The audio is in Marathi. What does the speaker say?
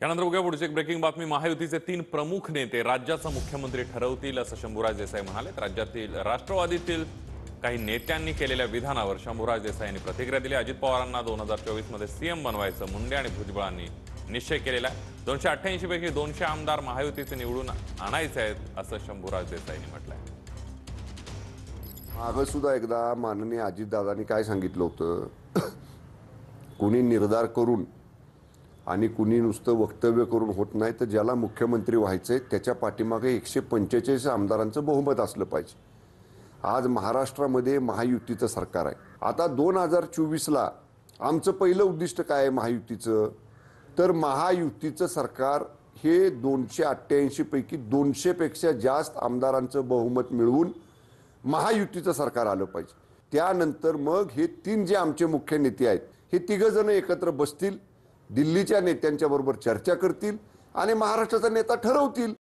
यानंतर बघूया पुढची एक ब्रेकिंग बातमी। महायुतीचे 3 प्रमुख नेते राज्याचा मुख्यमंत्री ठरवतील असं शंभूराज देसाई म्हणाले। राज्यातील राष्ट्रवादीतील काही नेत्यांनी केलेल्या विधानावर शंभूराज देसाई यांनी प्रतिक्रिया दिली। अजित पवारांना 2024 मध्ये सीएम बनवायचं मुंडे आणि भुजबळांनी निश्चय केलेला आहे। 288 पैकी 200 आमदार महायुतीचे निवडून आणायचे आहेत असं शंभूराज देसाईंनी म्हटलंय। मागं सुद्धा एकदा माननीय अजितदादांनी काय सांगितलं होतं, कुणी निर्धार करून आणि कुणी नुसतं वक्तव्य करून होत नाही, तर ज्याला मुख्यमंत्री व्हायचंय त्याच्या पाठीमागे 145 आमदारांचं बहुमत असलं पाहिजे। आज महाराष्ट्रामध्ये महायुतीचं सरकार आहे। आता 2024ला आमचं पहिलं उद्दिष्ट काय आहे महायुतीचं, तर महायुतीचं सरकार हे 288 पैकी 200 पेक्षा जास्त आमदारांचं बहुमत मिळवून महायुतीचं सरकार आलं पाहिजे। त्यानंतर मग हे 3 जे आमचे मुख्य नेते आहेत हे 3 जण एकत्र बसतील, दिल्लीच्या नेत्यांच्या बरोबर चर्चा करतील आणि महाराष्ट्राचा नेता ठरवतील।